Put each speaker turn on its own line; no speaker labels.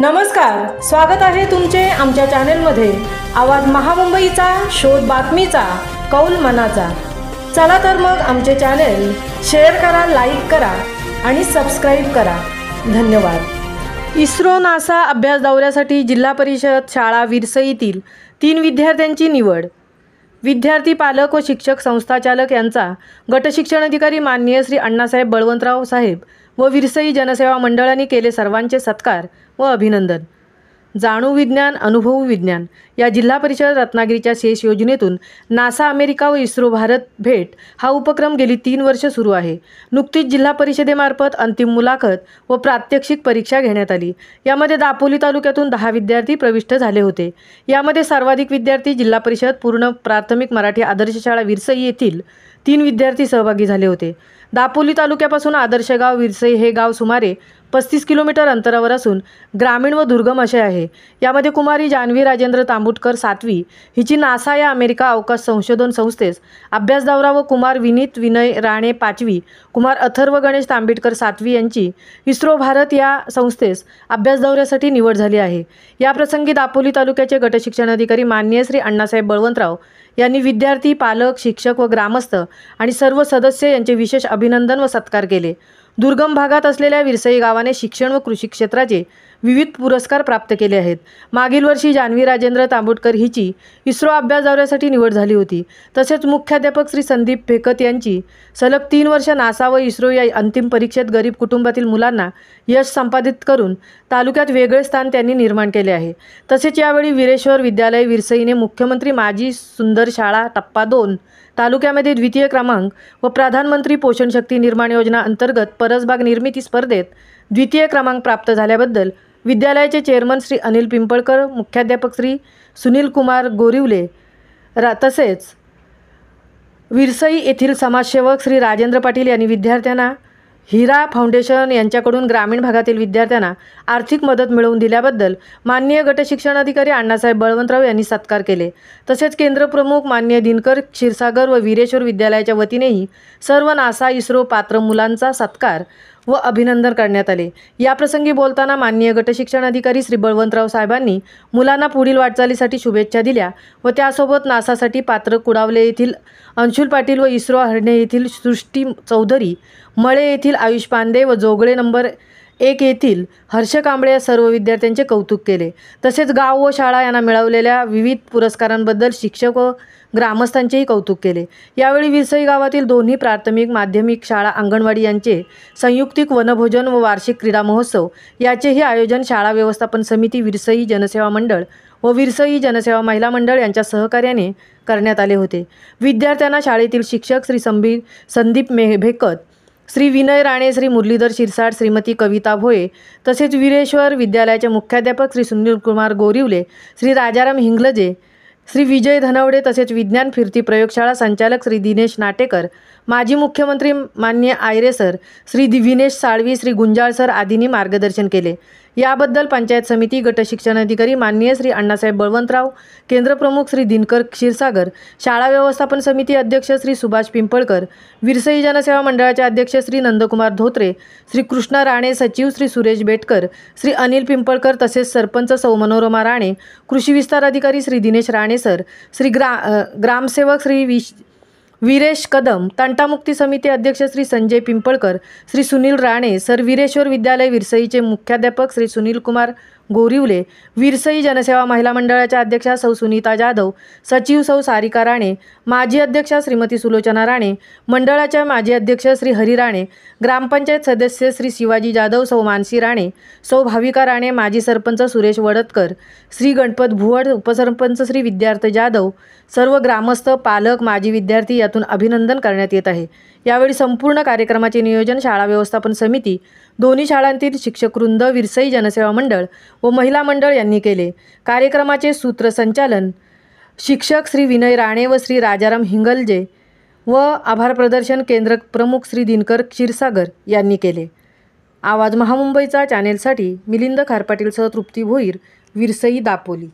नमस्कार, स्वागत आहे तुमचे आमच्या चॅनलमध्ये। आवाज महामुंबईचा, शोध बातमीचा, कौल मनाचा। चला तर मग आमचे चॅनल शेअर करा, लाईक करा आणि सबस्क्राइब करा। धन्यवाद। इस्रो नासा अभ्यास दौऱ्यासाठी जिल्हा परिषद शाळा विरसईतील 3 विद्यार्थ्यांची निवड। विद्यार्थी, पालक व शिक्षक संस्थाचालक यांचा गट शिक्षण अधिकारी माननीय श्री अण्णासाहेब बळवंतराव साहेब व विरसई जनसेवा मंडळाने केले सर्वांचे सत्कार व अभिनंदन। जाणू विज्ञान अनुभवू विज्ञान या जिल्हा परिषद रत्नागिरीच्या शेष योजनेतून नासा अमेरिका व इस्रो भारत भेट हा उपक्रम गेली 3 वर्ष सुरू आहे। नुकतीच जिल्हा परिषदेमार्फत अंतिम मुलाखत व प्रात्यक्षिक परीक्षा घेण्यात आली। यामध्ये दापोली तालुक्यातून 10 विद्यार्थी प्रविष्ट झाले होते। यामध्ये सर्वाधिक विद्यार्थी जिल्हा परिषद पूर्ण प्राथमिक मराठी आदर्श शाळा विरसई येथील 3 विद्यार्थी सहभागी झाले होते। दापोली तालुक्यापासून आदर्श गाव विरसई हे गाव सुमारे 35 किलोमीटर अंतरावर असून ग्रामीण व दुर्गम असे आहे। यामध्ये कुमारी जान्हवी राजेंद्र तांबुटकर 7वी हिची नासा या अमेरिका अवकाश संशोधन संस्थेस अभ्यास दौरा व कुमार विनीत विनय राणे 5वी, कुमार अथर्व गणेश तांबेडकर 7वी यांची इस्रो भारत या संस्थेस अभ्यास दौऱ्यासाठी निवड झाली आहे। या प्रसंगी दापोली तालुक्याचे गट शिक्षण अधिकारी माननीय श्री अण्णासाहेब बळवंतराव यांनी विद्यार्थी, पालक, शिक्षक व ग्रामस्थ आणि सर्व सदस्य यांचे विशेष अभिनंदन व सत्कार केले। दुर्गम भागात असलेल्या विरसई गावाने शिक्षण व कृषी क्षेत्राचे विविध पुरस्कार प्राप्त केले आहेत। मागील वर्षी जान्हवी राजेंद्र तांबुटकर हिची इस्रो अभ्यास दौऱ्यासाठी निवड झाली होती। तसेच मुख्याध्यापक श्री संदीप फेकत यांची सलग 3 वर्ष नासा व इस्रो या अंतिम परीक्षेत गरीब कुटुंबातील मुलांना यश संपादित करून तालुक्यात वेगळे स्थान त्यांनी निर्माण केले आहे। तसेच यावेळी वीरेश्वर विद्यालय विरसईने मुख्यमंत्री माझी सुंदर शाळा टप्पा 2 तालुक्यामध्ये द्वितीय क्रमांक व प्रधानमंत्री पोषण शक्ती निर्माण योजना अंतर्गत परसबाग निर्मिती स्पर्धेत द्वितीय क्रमांक प्राप्त झाल्याबद्दल विद्यालयाचे चेअरमन श्री अनिल पिंपळकर, मुख्याध्यापक श्री सुनील कुमार गोरिवले तसेच विरसई येथील समाजसेवक श्री राजेंद्र पाटील यांनी विद्यार्थ्यांना हिरा फाउंडेशन यांच्याकडून ग्रामीण भागातील विद्यार्थ्यांना आर्थिक मदत मिळवून दिल्याबद्दल माननीय गट शिक्षण अधिकारी अण्णासाहेब बळवंतराव यांनी सत्कार केले। तसेच केंद्र प्रमुख माननीय दिनकर क्षीरसागर व वीरेश्वर विद्यालयाच्या वतीनेही सर्व नासा इस्रो पात्र मुलांचा सत्कार व अभिनंदन करण्यात आले। या प्रसंगी बोलताना माननीय गट शिक्षण अधिकारी श्री बळवंतराव साहेबांनी मुलांना पुढील वाटचालीसाठी शुभेच्छा दिल्या व त्यासोबत नासासाठी पात्र कुडावले येथील अंशुल पाटील व इस्रो हरणे येथील सृष्टी चौधरी, मळे येथील आयुष पांडे व जोगळे नंबर 1 येथील हर्ष कांबळे या सर्व विद्यार्थ्यांचे कौतुक केले। तसेच गाव व शाळा यांना मिळवलेल्या विविध पुरस्कारांबद्दल शिक्षक व ग्रामस्थांचेही कौतुक केले। यावेळी विरसई गावातील दोन्ही प्राथमिक माध्यमिक शाळा अंगणवाडी यांचे संयुक्तिक वनभोजन व वार्षिक क्रीडा महोत्सव याचेही आयोजन शाळा व्यवस्थापन समिती विरसई जनसेवा मंडळ व विरसई जनसेवा महिला मंडळ यांच्या सहकार्याने करण्यात आले होते। विद्यार्थ्यांना शाळेतील शिक्षक श्री संदीप भेकत, श्री विनय राणे, श्री मुरलीधर शिरसाट, श्रीमती कविता भोये तसेच वीरेश्वर विद्यालयाचे मुख्याध्यापक श्री सुनील कुमार गोरिवले, श्री राजाराम हिंगलजे, श्री विजय धनवडे तसेच विज्ञान फिरती प्रयोगशाळा संचालक श्री दिनेश नाटेकर, माजी मुख्यमंत्री माननीय आयरे सर, श्री विनेश साळवी, श्री गुंजाळ सर आदींनी मार्गदर्शन केले। याबद्दल पंचायत समिती, गट शिक्षण अधिकारी माननीय श्री अण्णासाहेब बळवंतराव, केंद्र प्रमुख श्री दिनकर क्षीरसागर, शाळा व्यवस्थापन समिती अध्यक्ष श्री सुभाष पिंपळकर, विरसई जनसेवा मंडळाचे अध्यक्ष श्री नंदकुमार धोत्रे, श्री कृष्णा राणे, सचिव श्री सुरेश बेटकर, श्री अनिल पिंपळकर तसेच सरपंच सौ मनोरमा राणे, कृषी विस्तार अधिकारी श्री दिनेश राणे सर, श्री ग्रामसेवक श्री वीरेश कदम, तंटामुक्ती समिती अध्यक्ष श्री संजय पिंपळकर, श्री सुनील राणे सर, वीरेश्वर विद्यालय विरसईचे मुख्याध्यापक श्री सुनील कुमार गोरिवले, विरसई जनसेवा महिला मंडळाच्या अध्यक्षा सौ सुनीता जाधव, सचिव सौ सारिका राणे, माजी अध्यक्षा श्रीमती सुलोचना राणे, मंडळाच्या माजी अध्यक्ष श्री हरी राणे, ग्रामपंचायत सदस्य श्री शिवाजी जाधव, सौ मानसी राणे, सौ भाविका राणे, माजी सरपंच सुरेश वडतकर, श्री गणपत भुवड, उपसरपंच श्री विद्यार्थ जाधव, सर्व ग्रामस्थ, पालक, माजी विद्यार्थी यातून अभिनंदन करण्यात येत आहे। यावेळी संपूर्ण कार्यक्रमाचे नियोजन शाळा व्यवस्थापन समिती, दोन्ही शाळांतील शिक्षकवृंद, विरसई जनसेवा मंडळ व महिला मंडळ यांनी केले। कार्यक्रमाचे सूत्रसंचालन शिक्षक श्री विनय राणे व श्री राजाराम हिंगलजे व आभार प्रदर्शन केंद्र प्रमुख श्री दिनकर क्षीरसागर यांनी केले। आवाज महामुंबईचा चॅनेलसाठी मिलिंद खारपाटीलसह तृप्ती भोईर, विरसई दापोली।